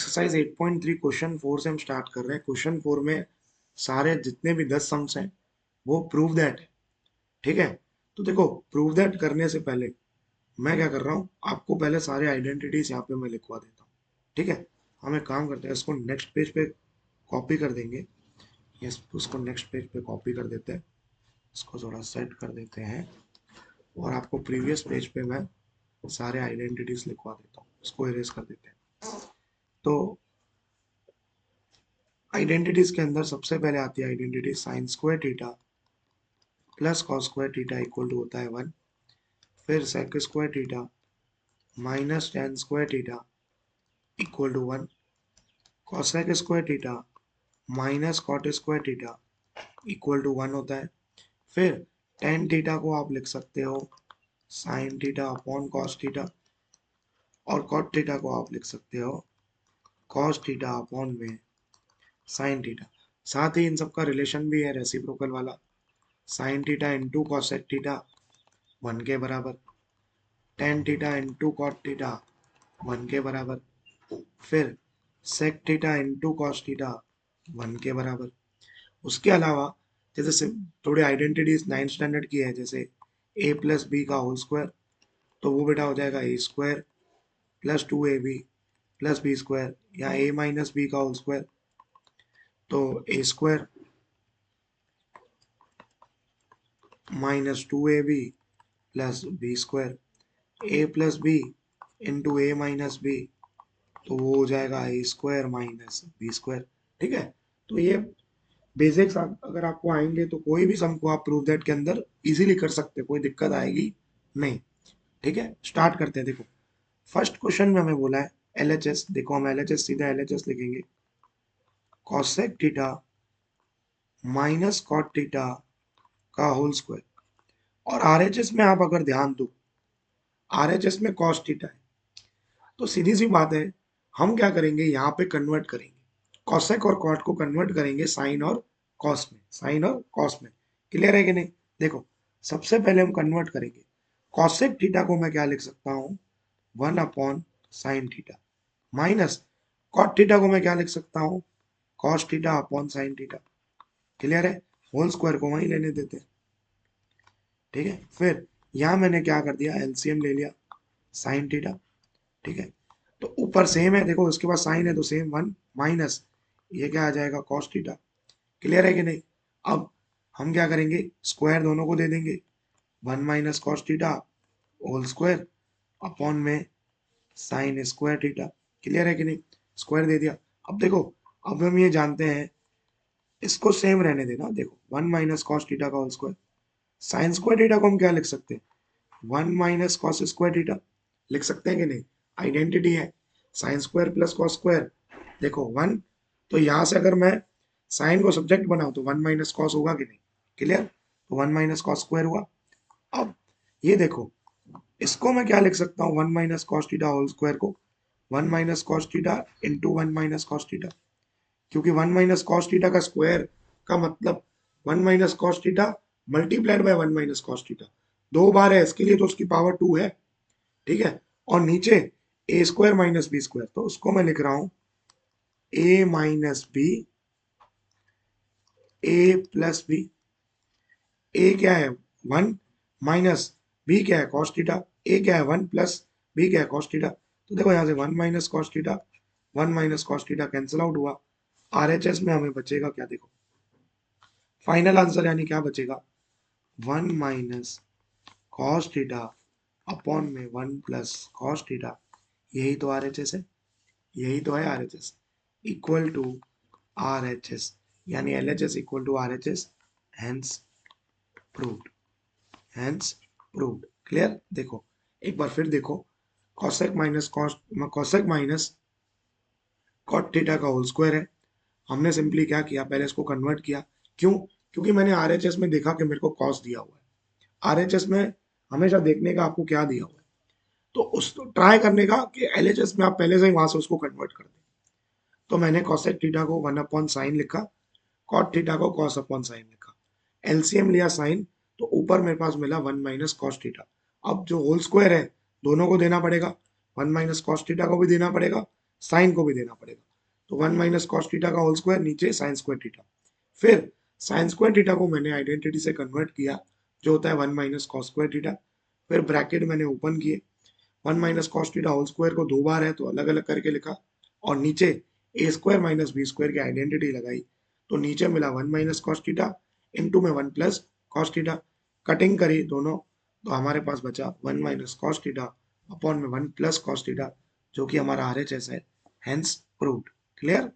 Exercise 8.3 question 4 से हम start कर रहे हैं। क्वेश्चन 4 में सारे जितने भी 10 सम्स हैं वो प्रूव दैट है। ठीक है, तो देखो प्रूव दैट करने से पहले मैं क्या कर रहा हूँ, आपको पहले सारे आइडेंटिटीज यहाँ पे मैं लिखवा देता हूँ। ठीक है, हम एक काम करते हैं, इसको नेक्स्ट पेज पे कॉपी कर देंगे। यस, उसको नेक्स्ट पेज पे कॉपी कर देते हैं, इसको थोड़ा सेट कर देते हैं और आपको प्रीवियस पेज पे मैं सारे आइडेंटिटीज लिखवा देता हूँ। इसको इरेज कर देते हैं। तो आइडेंटिटीज के अंदर सबसे पहले आती है identity sine square theta plus cos square theta equal to होता है 1। फिर sec square theta minus tan square theta equal to 1। Cosec square theta minus cot square theta equal to 1 होता है। फिर टेन थीटा को आप लिख सकते हो sine theta upon cos theta, और कॉट थीटा को आप लिख सकते हो कॉस थीटा अपॉन में साइन थीटा। साथ ही इन सबका रिलेशन भी है रेसिप्रोकल वाला, sine theta into cosec theta 1 के बराबर, tan theta into cot theta 1 के बराबर, फिर sec theta into cos theta 1 के बराबर। उसके अलावा जैसे थोड़ी आइडेंटिटीज 9th स्टैंडर्ड की है, जैसे a प्लस बी का होल स्क्वायर, तो वो बेटा हो जाएगा a square plus 2ab plus b square, या a माइनस बी का होल स्क्वायर तो a square minus 2ab plus b square, a plus b into a minus b तो वो हो जाएगा a square minus b square. ठीक है, तो ये बेसिक्स अगर आपको आएंगे तो कोई भी सम को आप प्रूव दैट के अंदर इजीली कर सकते हैं, कोई दिक्कत आएगी नहीं। ठीक है, स्टार्ट करते हैं। देखो फर्स्ट क्वेश्चन में हमें बोला है एलएचएस। देखो हम एलएचएस सीधा एलएचएस लिखेंगे cosec theta minus cot theta का होल स्क्वायर, और आरएचएस में आप अगर ध्यान दो आरएचएस में कॉस थीटा है, तो सीधी सी बात है हम क्या करेंगे, यहाँ पे कन्वर्ट करेंगे कॉसेक और कॉट को कन्वर्ट करेंगे साइन और कॉस में, साइन और कॉस में। क्लियर है कि नहीं? देखो सबसे पहले हम कन्वर्ट करेंगे कॉसेक थीटा को मैं क्या लिख सकता हूँ 1 upon sine theta, minus cot theta को मैं क्या लिख सकता हूँ cos theta upon sine theta. Clear है, होल स्क्वायर को वहीं लेने देते हैं। ठीक है, फिर यहाँ मैंने क्या कर दिया एलसीएम ले लिया साइन थीटा। ठीक है, तो ऊपर सेम है, देखो उसके बाद साइन है तो सेम 1 माइनस ये क्या आ जाएगा कॉस थीटा। क्लियर है कि नहीं? अब हम क्या करेंगे स्क्वायर दोनों को दे देंगे 1 minus cos theta whole square upon में साइन स्क्वायर थीटा। क्लियर है कि नहीं? स्क्वायर दे दिया। अब देखो अब हम ये जानते हैं, इसको सेम रहने देना। देखो 1 माइनस कॉस थीटा का whole square, sine square theta को हम क्या लिख सकते हैं 1 माइनस कॉस स्क्वायर थीटा लिख सकते हैं कि नहीं? आइडेंटिटी है sine square plus cos square. देखो 1, तो यहाँ से अगर मैं साइन को सब्जेक्ट बनाऊं तो 1 माइनस कॉस होगा कि नहीं? क्लियर, तो 1 माइनस कॉस स्क्वायर हुआ। अब ये देखो इसको मैं क्या लिख सकता हूँ 1 minus cos theta whole square को 1 minus cos theta into 1 minus cos theta, क्योंकि 1 माइनस कॉस थीटा का स्क्वायर का मतलब 1 minus cos theta multiplied by 1 minus cos theta, दो बार है इसके लिए तो उसकी पावर 2 है। ठीक है, और नीचे ए स्क्वायर माइनस बी स्क्वायर, तो उसको मैं लिख रहा हूं ए माइनस बी ए प्लस बी। ए क्या है 1 माइनस बी क्या है कॉस थीटा, ए क्या है 1 प्लस बी क्या है कॉस थीटा। तो देखो यहाँ से 1 minus cos theta 1 minus cos theta cancel out हुआ। आरएचएस में हमें बचेगा क्या, देखो फाइनल आंसर यानी क्या बचेगा 1 माइनस कॉस थीटा अपॉन में 1 प्लस कॉस थीटा। यही तो आरएचएस है, यही तो है आरएचएस इक्वल टू आरएचएस, यानी LHS equal to RHS, hence proved, hence proved. Clear? देखो एक बार फिर देखो cosec minus cosec minus cot theta का होल स्क्वायर है। हमने सिंपली क्या किया पहले इसको कन्वर्ट किया, क्यों? क्योंकि मैंने आरएचएस में देखा कि मेरे को कॉस दिया हुआ है। आरएचएस में हमेशा देखने का आपको क्या दिया हुआ है, तो उस ट्राई करने का कि एलएचएस में आप पहले से ही वहां से उसको कन्वर्ट कर दें। तो मैंने कॉसेक थीटा को 1 अपॉन साइन लिखा, कॉट थीटा को कॉस अपॉन साइन लिखा, एलसीएम लिया साइन, तो ऊपर मेरे पास मिला 1 माइनस कॉस थीटा। अब जो होल स्क्वायर है दोनों को देना पड़ेगा, 1 माइनस कॉस थीटा को भी देना पड़ेगा, साइन को भी देना पड़ेगा। तो 1 माइनस कॉस थीटा का होल स्क्वायर, नीचे साइन स्क्वायर थीटा। फिर साइन स्क्वायर थीटा को मैंने आइडेंटिटी से कन्वर्ट किया, जो होता है 1 माइनस कॉस स्क्वायर थीटा। फिर ब्रैकेट मैंने ओपन किए, 1 minus cos theta whole square को 2 बार है तो अलग अलग करके लिखा, और नीचे ए स्क्वायर माइनस बी स्क्वायर की आइडेंटिटी लगाई। तो नीचे मिला 1 माइनस कॉस थीटा, इंटू में 1 प्लस कॉस थीटा, कटिंग करी दोनों, तो हमारे पास बचा 1 माइनस कॉस थीटा अपॉन में 1 प्लस कॉस थीटा, जो कि हमारा आर एच एस है, हेंस प्रूव्ड। क्लियर?